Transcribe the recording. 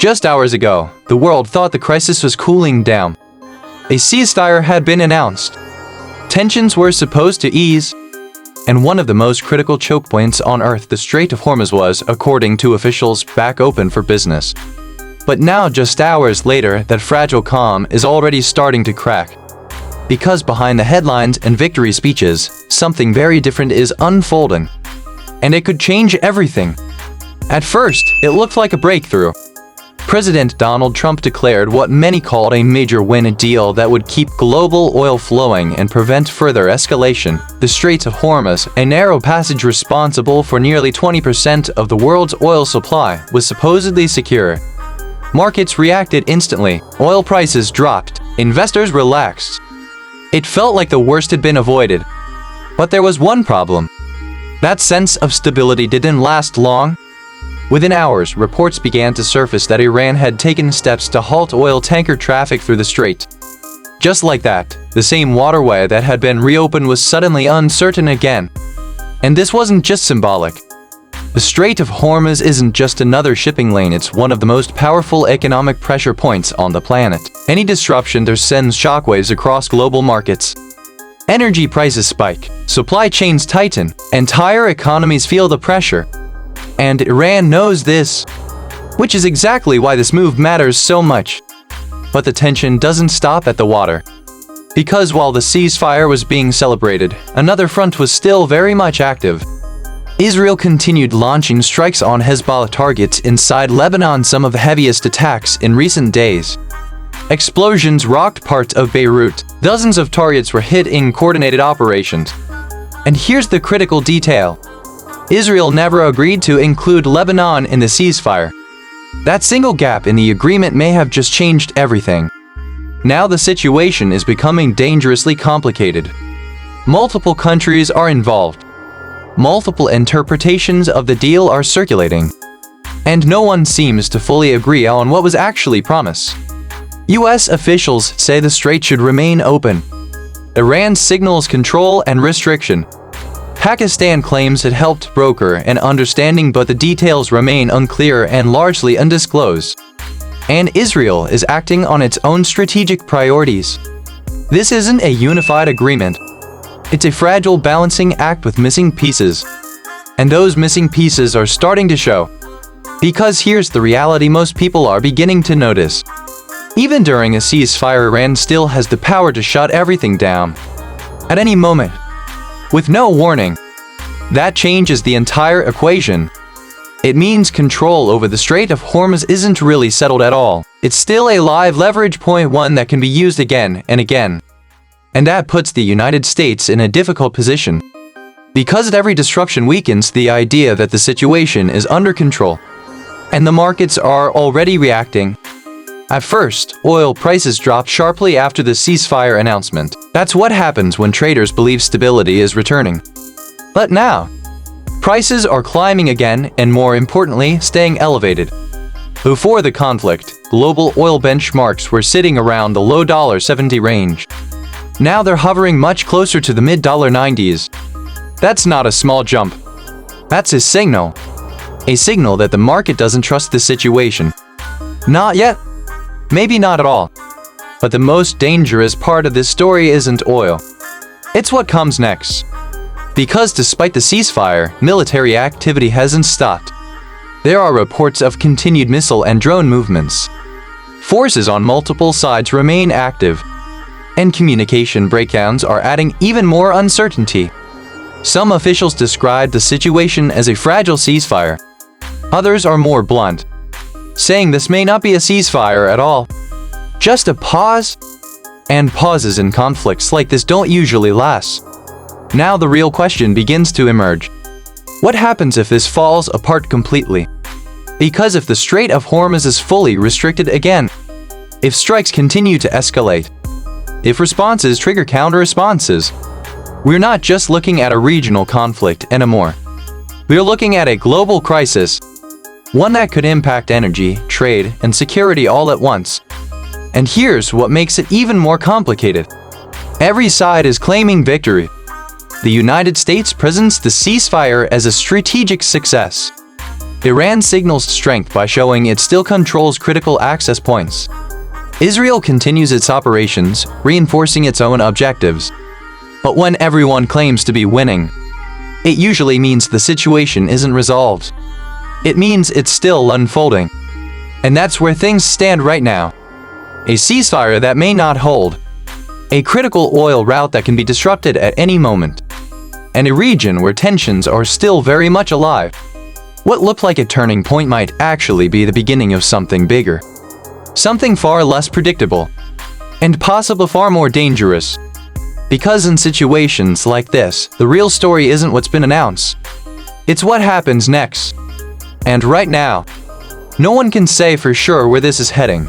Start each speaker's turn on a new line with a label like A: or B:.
A: Just hours ago, the world thought the crisis was cooling down. A ceasefire had been announced. Tensions were supposed to ease, and one of the most critical choke points on Earth, the Strait of Hormuz, was, according to officials, back open for business. But now, just hours later, that fragile calm is already starting to crack. Because behind the headlines and victory speeches, something very different is unfolding. And it could change everything. At first, it looked like a breakthrough. President Donald Trump declared what many called a major win deal that would keep global oil flowing and prevent further escalation. The Strait of Hormuz, a narrow passage responsible for nearly 20% of the world's oil supply, was supposedly secure. Markets reacted instantly. Oil prices dropped. Investors relaxed. It felt like the worst had been avoided. But there was one problem. That sense of stability didn't last long. Within hours, reports began to surface that Iran had taken steps to halt oil tanker traffic through the strait. Just like that, the same waterway that had been reopened was suddenly uncertain again. And this wasn't just symbolic. The Strait of Hormuz isn't just another shipping lane, it's one of the most powerful economic pressure points on the planet. Any disruption there sends shockwaves across global markets. Energy prices spike, supply chains tighten, entire economies feel the pressure. And Iran knows this, which is exactly why this move matters so much. But the tension doesn't stop at the water. Because while the ceasefire was being celebrated, another front was still very much active. Israel continued launching strikes on Hezbollah targets inside Lebanon, some of the heaviest attacks in recent days. Explosions rocked parts of Beirut. Dozens of targets were hit in coordinated operations. And here's the critical detail. Israel never agreed to include Lebanon in the ceasefire. That single gap in the agreement may have just changed everything. Now the situation is becoming dangerously complicated. Multiple countries are involved. Multiple interpretations of the deal are circulating. And no one seems to fully agree on what was actually promised. US officials say the strait should remain open. Iran signals control and restriction. Pakistan claims it helped broker an understanding, but the details remain unclear and largely undisclosed. And Israel is acting on its own strategic priorities. This isn't a unified agreement. It's a fragile balancing act with missing pieces. And those missing pieces are starting to show. Because here's the reality most people are beginning to notice. Even during a ceasefire, Iran still has the power to shut everything down. At any moment. With no warning. That changes the entire equation. It means control over the Strait of Hormuz isn't really settled at all. It's still a live leverage point, one that can be used again and again. And that puts the United States in a difficult position. Because every disruption weakens the idea that the situation is under control. And the markets are already reacting. At first, oil prices dropped sharply after the ceasefire announcement. That's what happens when traders believe stability is returning. But now, prices are climbing again and, more importantly, staying elevated. Before the conflict, global oil benchmarks were sitting around the low $70 range. Now they're hovering much closer to the mid-90s. That's not a small jump. That's a signal. A signal that the market doesn't trust the situation. Not yet. Maybe not at all. But the most dangerous part of this story isn't oil. It's what comes next. Because despite the ceasefire, military activity hasn't stopped. There are reports of continued missile and drone movements. Forces on multiple sides remain active. And communication breakdowns are adding even more uncertainty. Some officials describe the situation as a fragile ceasefire. Others are more blunt, saying this may not be a ceasefire at all. Just a pause. And pauses in conflicts like this don't usually last. Now the real question begins to emerge. What happens if this falls apart completely? Because if the Strait of Hormuz is fully restricted again, if strikes continue to escalate, if responses trigger counter-responses, we're not just looking at a regional conflict anymore. We're looking at a global crisis. One that could impact energy, trade, and security all at once. And here's what makes it even more complicated. Every side is claiming victory. The United States presents the ceasefire as a strategic success. Iran signals strength by showing it still controls critical access points. Israel continues its operations, reinforcing its own objectives. But when everyone claims to be winning, it usually means the situation isn't resolved. It means it's still unfolding. And that's where things stand right now. A ceasefire that may not hold. A critical oil route that can be disrupted at any moment. And a region where tensions are still very much alive. What looked like a turning point might actually be the beginning of something bigger. Something far less predictable. And possibly far more dangerous. Because in situations like this, the real story isn't what's been announced. It's what happens next. And right now, no one can say for sure where this is heading.